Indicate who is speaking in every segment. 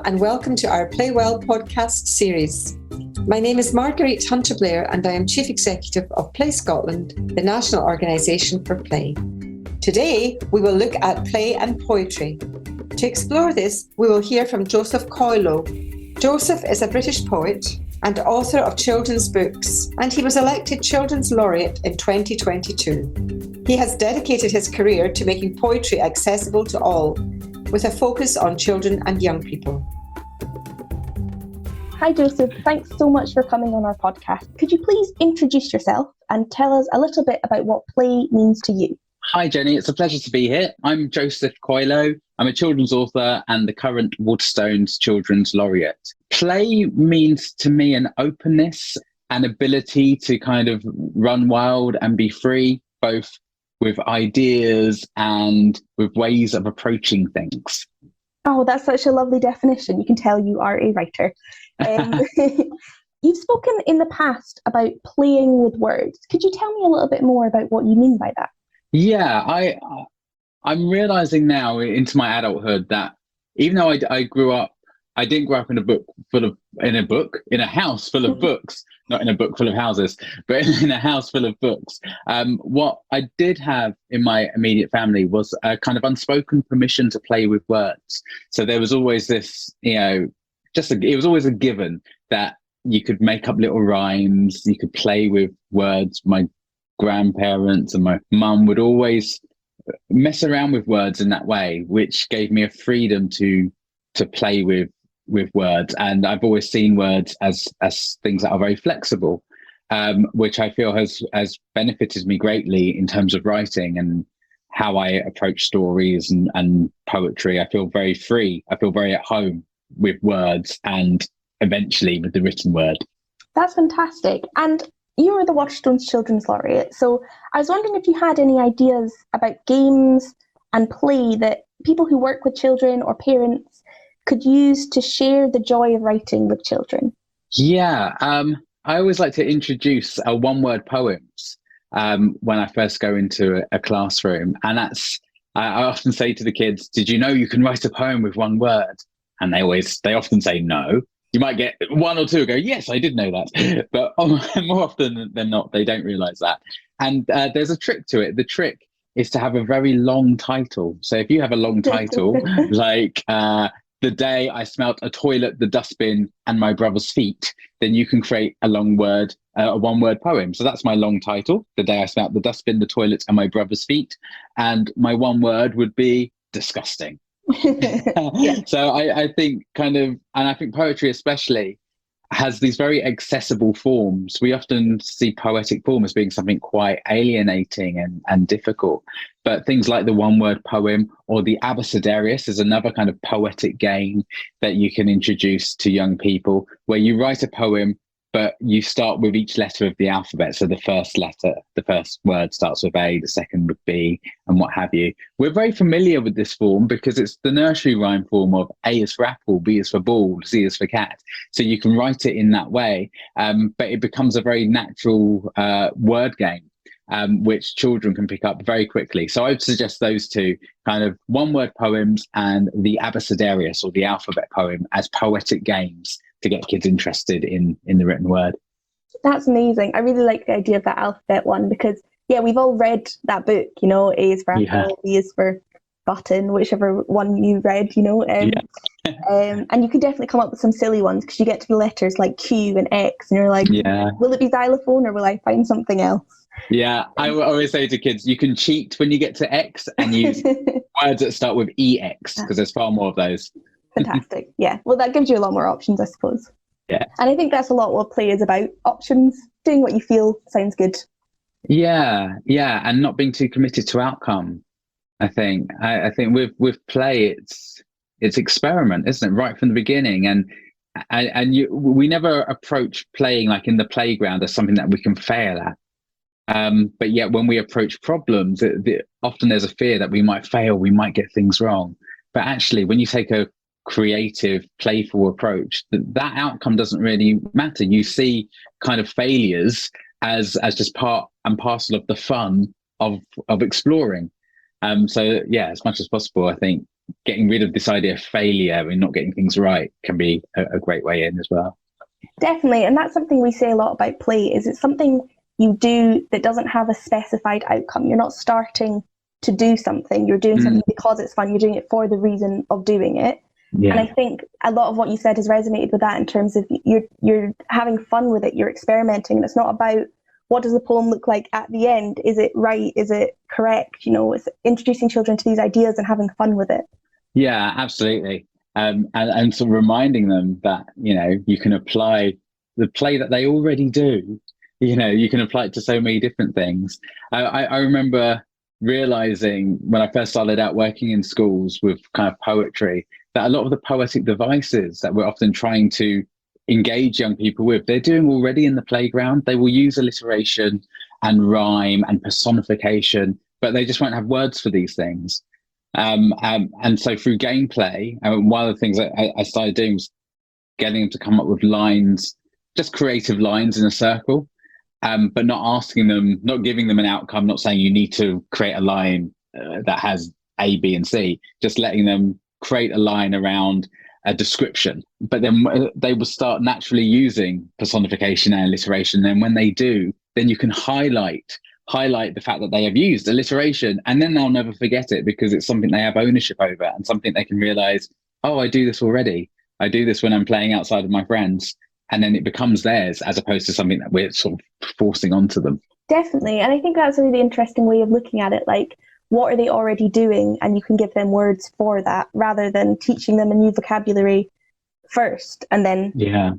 Speaker 1: and welcome to our Play Well podcast series. My name is Marguerite Hunter-Blair and I am Chief Executive of Play Scotland, the national organisation for play. Today, we will look at play and poetry. To explore this, we will hear from Joseph Coelho. Joseph is a British poet and author of children's books, and he was elected Children's Laureate in 2022. He has dedicated his career to making poetry accessible to all, with a focus on children and young people.
Speaker 2: Hi Joseph, thanks so much for coming on our podcast. Could you please introduce yourself and tell us a little bit about what play means to you?
Speaker 3: Hi Jenny, it's a pleasure to be here. I'm Joseph Coelho. I'm a children's author and the current Waterstones Children's Laureate. Play means to me an openness, an ability to kind of run wild and be free, both with ideas and with ways of approaching things.
Speaker 2: Oh, that's such a lovely definition. You can tell you are a writer. You've spoken in the past about playing with words. Could you tell me a little bit more about what you mean by that?
Speaker 3: Yeah, I'm realizing now into my adulthood that even though I didn't grow up in a house full of books, not in a book full of houses, but in a house full of books. What I did have in my immediate family was a kind of unspoken permission to play with words. So there was always this, it was always a given that you could make up little rhymes, you could play with words. My grandparents and my mum would always mess around with words in that way, which gave me a freedom to play with words. And I've always seen words as things that are very flexible, which I feel has benefited me greatly in terms of writing and how I approach stories and poetry. I feel very free. I feel very at home with words and eventually with the written word. That's
Speaker 2: fantastic. And you are the Waterstones Children's Laureate. So I was wondering if you had any ideas about games and play that people who work with children or parents could use to share the joy of writing with children.
Speaker 3: Yeah, I always like to introduce one-word poems when I first go into a classroom. And I often say to the kids, did you know you can write a poem with one word? And they often say no. You might get one or two who go, yes, I did know that. But more often than not, they don't realise that. And there's a trick to it. The trick is to have a very long title. So if you have a long title, like The Day I Smelt a Toilet, the Dustbin, and My Brother's Feet, then you can create a one-word poem. So that's my long title, The Day I Smelt the Dustbin, the Toilet, and My Brother's Feet. And my one word would be disgusting. Yeah. So I think and I think poetry especially has these very accessible forms. We often see poetic form as being something quite alienating and difficult, but things like the one-word poem or the abecedarius is another kind of poetic game that you can introduce to young people, where you write a poem but you start with each letter of the alphabet. So the first word starts with A, the second with B, and what have you. We're very familiar with this form because it's the nursery rhyme form of A is for apple, B is for ball, C is for cat. So you can write it in that way, but it becomes a very natural word game, which children can pick up very quickly. So I would suggest those two, kind of one-word poems and the abecedarius or the alphabet poem, as poetic games to get kids interested in the written word.
Speaker 2: That's amazing. I really like the idea of that alphabet one because, yeah, we've all read that book, A is for apple, B is for button, whichever one you read, and you could definitely come up with some silly ones because you get to the letters like Q and X and you're like, will it be xylophone or will I find something else?
Speaker 3: Yeah, I always say to kids, you can cheat when you get to X and use words that start with EX because there's far more of those.
Speaker 2: Fantastic. Yeah. Well, that gives you a lot more options, I suppose.
Speaker 3: Yeah.
Speaker 2: And I think that's a lot what play is about. Options, doing what you feel sounds good.
Speaker 3: Yeah. And not being too committed to outcome. I think with play, it's experiment, isn't it? Right from the beginning. And we never approach playing like in the playground as something that we can fail at. But yet when we approach problems, often there's a fear that we might fail, we might get things wrong. But actually, when you take a creative, playful approach, that outcome doesn't really matter. You see kind of failures as just part and parcel of the fun of exploring. So yeah, as much as possible, I think getting rid of this idea of failure and not getting things right can be a great way in as well.
Speaker 2: Definitely. And that's something we say a lot about play, is it's something you do that doesn't have a specified outcome. You're not starting to do something. You're doing something because it's fun. You're doing it for the reason of doing it. Yeah. And I think a lot of what you said has resonated with that, in terms of you're having fun with it. You're experimenting. And it's not about what does the poem look like at the end? Is it right? Is it correct? It's introducing children to these ideas and having fun with it.
Speaker 3: Yeah, absolutely. And sort of reminding them that, you can apply the play that they already do. You can apply it to so many different things. I remember realizing when I first started out working in schools with kind of poetry, that a lot of the poetic devices that we're often trying to engage young people with, they're doing already in the playground. They will use alliteration and rhyme and personification, but they just won't have words for these things. And so through gameplay, one of the things that I started doing was getting them to come up with lines, just creative lines in a circle, but not giving them an outcome, not saying you need to create a line that has A, B, and C, just letting them create a line around a description. But then they will start naturally using personification and alliteration. And when they do, then you can highlight the fact that they have used alliteration, and then they'll never forget it, because it's something they have ownership over and something they can realize, oh, I do this already. I do this when I'm playing outside with my friends. And then it becomes theirs, as opposed to something that we're sort of forcing onto them.
Speaker 2: Definitely. And I think that's a really interesting way of looking at it. Like, what are they already doing? And you can give them words for that, rather than teaching them a new vocabulary first and then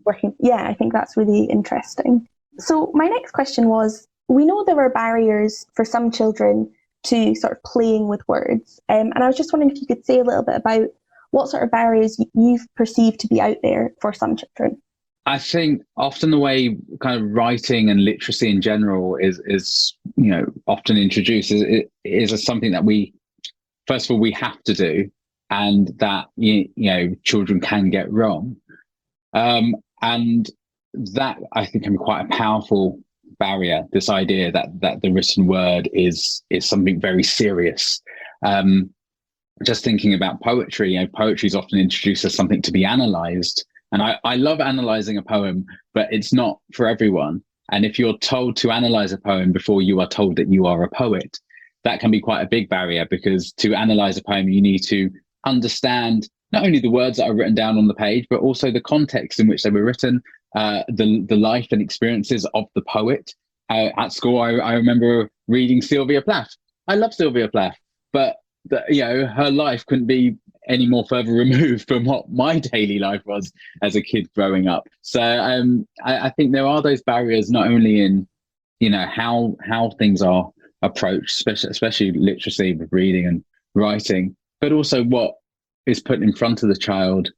Speaker 2: working. Yeah, I think that's really interesting. So my next question was, we know there are barriers for some children to sort of playing with words. And I was just wondering if you could say a little bit about what sort of barriers you've perceived to be out there for some children.
Speaker 3: I think often the way kind of writing and literacy in general is often introduced is something that first of all, we have to do, and that, children can get wrong. And that, I think, can be quite a powerful barrier, this idea that the written word is something very serious. Just thinking about poetry, poetry is often introduced as something to be analysed. And I love analysing a poem, but it's not for everyone. And if you're told to analyse a poem before you are told that you are a poet, that can be quite a big barrier, because to analyse a poem, you need to understand not only the words that are written down on the page, but also the context in which they were written, the life and experiences of the poet. At school, I remember reading Sylvia Plath. I love Sylvia Plath, but her life couldn't be any more further removed from what my daily life was as a kid growing up. So I think there are those barriers, not only in how things are approached, especially literacy with reading and writing, but also what is put in front of the child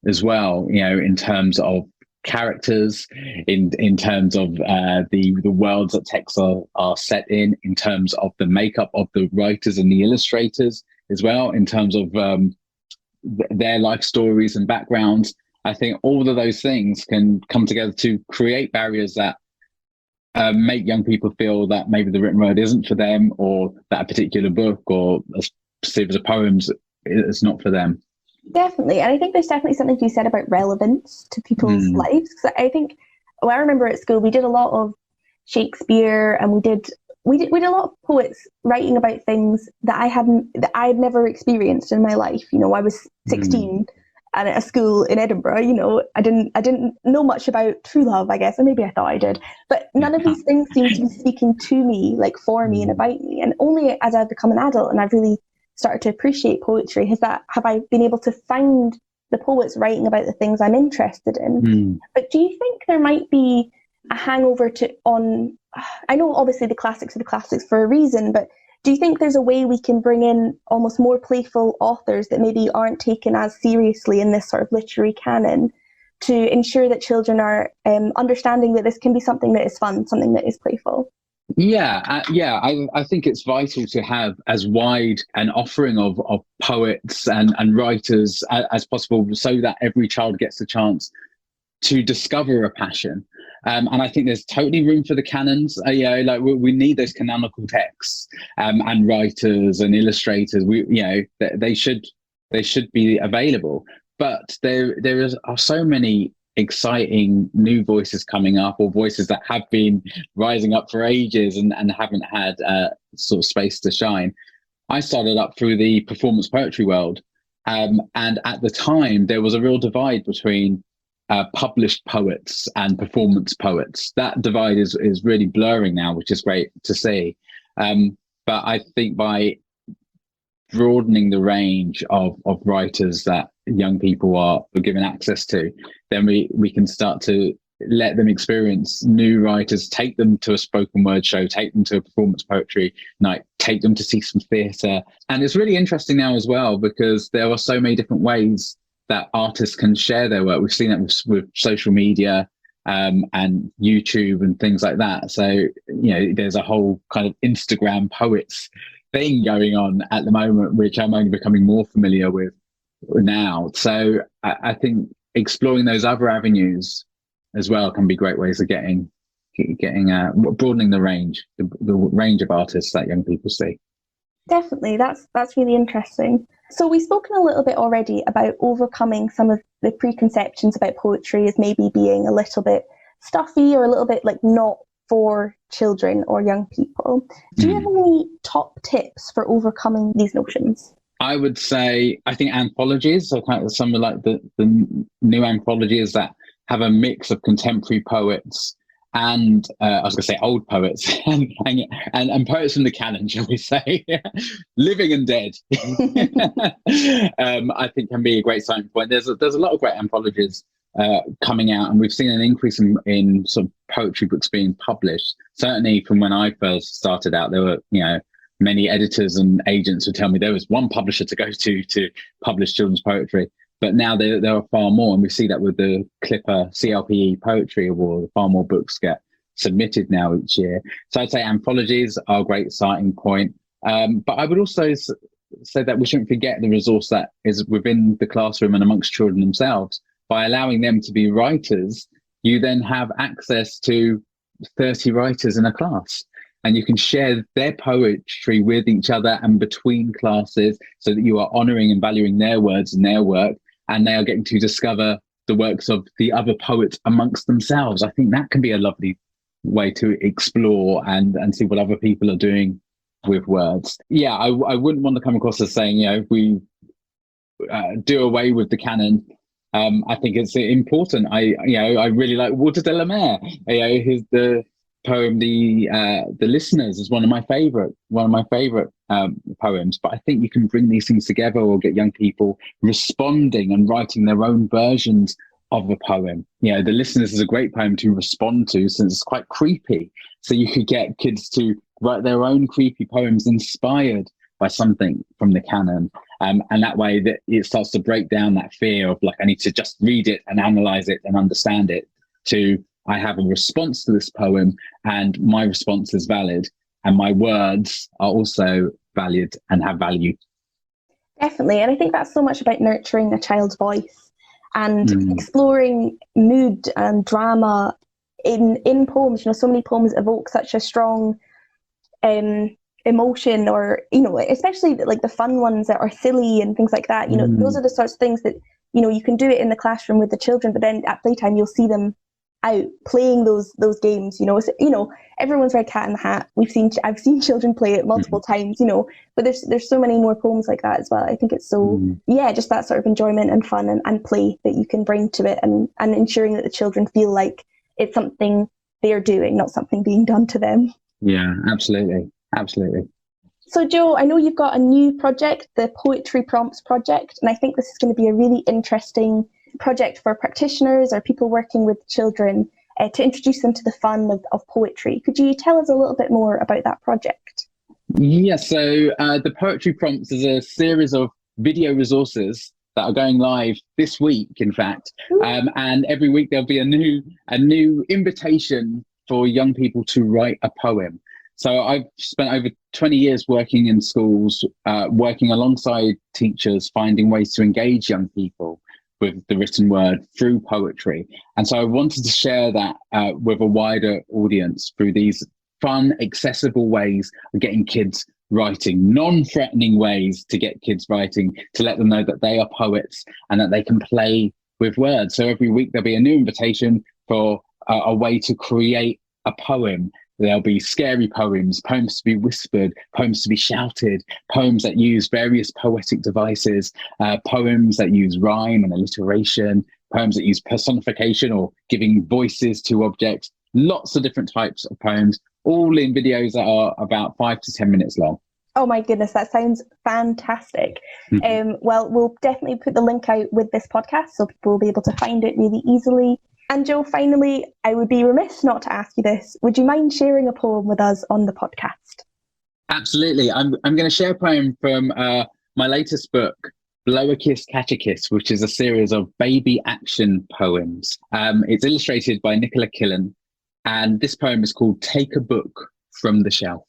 Speaker 3: as well, in terms of characters, in terms of the worlds that texts are set in terms of the makeup of the writers and the illustrators as well, in terms of their life stories and backgrounds. I think all of those things can come together to create barriers that make young people feel that maybe the written word isn't for them, or that a particular book or a series of poems is not for them.
Speaker 2: Definitely. And I think there's definitely something to be said about relevance to people's lives. Because I think, I remember at school, we did a lot of Shakespeare, and we did a lot of poets writing about things that I had never experienced in my life. I was 16 and at a school in Edinburgh, I didn't know much about true love, I guess, and maybe I thought I did, but none of these things seemed to be speaking to me, like for me and about me. And only as I've become an adult and I've really started to appreciate poetry have I been able to find the poets writing about the things I'm interested in. But do you think there might be a hangover I know obviously the classics are the classics for a reason, but do you think there's a way we can bring in almost more playful authors that maybe aren't taken as seriously in this sort of literary canon, to ensure that children are understanding that this can be something that is fun, something that is playful? I think it's vital to have as wide an offering of poets and writers as possible, so that every child gets the chance to discover a passion. And I think there's totally room for the canons. We need those canonical texts and writers and illustrators. They should
Speaker 3: they should be available. But are so many exciting new voices coming up, or voices that have been rising up for ages and haven't had sort of space to shine. I started up through the performance poetry world, and at the time there was a real divide between published poets and performance poets. That divide is really blurring now, which is great to see. But I think by broadening the range of writers that young people are given access to, then we can start to let them experience new writers, take them to a spoken word show, take them to a performance poetry night, take them to see some theatre. And it's really interesting now as well, because there are so many different ways that artists can share their work. We've seen that with social media and YouTube and things like that. So, there's a whole kind of Instagram poets thing going on at the moment, which I'm only becoming more familiar with now. So I think exploring those other avenues as well can be great ways of broadening the range of artists that young people see.
Speaker 2: Definitely, that's really interesting. So we've spoken a little bit already about overcoming some of the preconceptions about poetry as maybe being a little bit stuffy or a little bit like not for children or young people. Do you have any top tips for overcoming these notions?
Speaker 3: I would say, I think anthologies, so kind of some of like the new anthologies that have a mix of contemporary poets and I was going to say old poets and poets from the canon, shall we say, living and dead. I think can be a great starting point. There's a lot of great anthologies coming out, and we've seen an increase in sort of poetry books being published. Certainly from when I first started out, there were many editors and agents would tell me there was one publisher to go to publish children's poetry. But now there are far more, and we see that with the Clipper CLPE Poetry Award. Far more books get submitted now each year. So I'd say anthologies are a great starting point. But I would also say that we shouldn't forget the resource that is within the classroom and amongst children themselves. By allowing them to be writers, you then have access to 30 writers in a class. And you can share their poetry with each other and between classes, so that you are honouring and valuing their words and their work, and they are getting to discover the works of the other poets amongst themselves. I think that can be a lovely way to explore and see what other people are doing with words. Yeah, I wouldn't want to come across as saying, if we do away with the canon. I think it's important. I really like Walter de la Mare. The poem the Listeners is one of my favorite poems. But I think you can bring these things together, or get young people responding and writing their own versions of a poem. The Listeners is a great poem to respond to, since it's quite creepy. So you could get kids to write their own creepy poems inspired by something from the canon, and that way that it starts to break down that fear of like, I need to just read it and analyze it and understand it, to I have a response to this poem, and my response is valid, and my words are also valued and have value.
Speaker 2: Definitely. And I think that's so much about nurturing a child's voice and exploring mood and drama in poems. So many poems evoke such a strong emotion, or, especially like the fun ones that are silly and things like that. Those are the sorts of things that, you can do it in the classroom with the children, but then at playtime, you'll see them out playing those games. Everyone's read Cat in the Hat. I've seen children play it multiple times, but there's so many more poems like that as well. I think it's so just that sort of enjoyment and fun and play that you can bring to it, and ensuring that the children feel like it's something they're doing, not something being done to them.
Speaker 3: Yeah, absolutely.
Speaker 2: So Jo, I know you've got a new project, the Poetry Prompts project, and I think this is going to be a really interesting project for practitioners or people working with children to introduce them to the fun of poetry. Could you tell us a little bit more about that project?
Speaker 3: Yeah, so the Poetry Prompts is a series of video resources that are going live this week, in fact. And every week there'll be a new invitation for young people to write a poem. So I've spent over 20 years working in schools, working alongside teachers, finding ways to engage young people with the written word through poetry. And so I wanted to share that with a wider audience through these fun, accessible ways of getting kids writing, non-threatening ways to get kids writing, to let them know that they are poets and that they can play with words. So every week there'll be a new invitation for a way to create a poem. There'll be scary poems, poems to be whispered, poems to be shouted, poems that use various poetic devices, poems that use rhyme and alliteration, poems that use personification or giving voices to objects, lots of different types of poems, all in videos that are about 5 to 10 minutes long.
Speaker 2: Oh my goodness, that sounds fantastic. Well, we'll definitely put the link out with this podcast so people will be able to find it really easily. And Jo, finally, I would be remiss not to ask you this. Would you mind sharing a poem with us on the podcast?
Speaker 3: Absolutely. I'm going to share a poem from my latest book, Blow a Kiss, Catch a Kiss, which is a series of baby action poems. It's illustrated by Nicola Killen, and this poem is called Take a Book from the Shelf.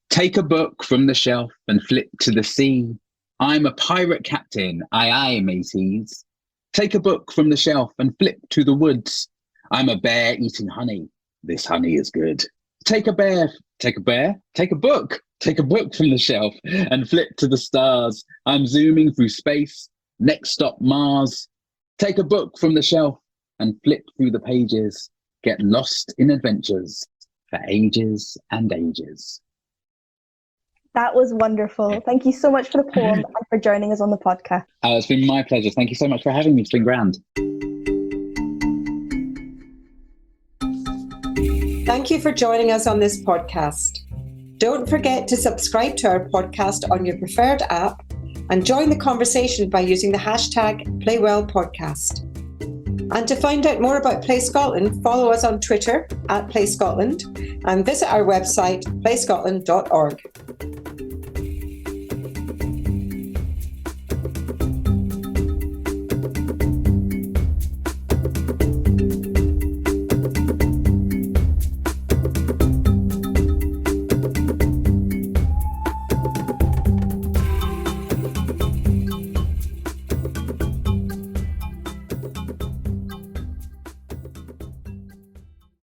Speaker 3: Take a book from the shelf and flip to the sea. I'm a pirate captain, aye aye mateys. Take a book from the shelf and flip to the woods. I'm a bear eating honey, this honey is good. Take a book from the shelf and flip to the stars. I'm zooming through space, next stop Mars. Take a book from the shelf and flip through the pages. Get lost in adventures for ages and ages.
Speaker 2: That was wonderful. Thank you so much for the poem and for joining us on the podcast.
Speaker 3: It's been my pleasure. Thank you so much for having me. It's been grand.
Speaker 1: Thank you for joining us on this podcast. Don't forget to subscribe to our podcast on your preferred app and join the conversation by using the hashtag #PlayWellPodcast. And to find out more about Play Scotland, follow us on Twitter @PlayScotland and visit our website playscotland.org.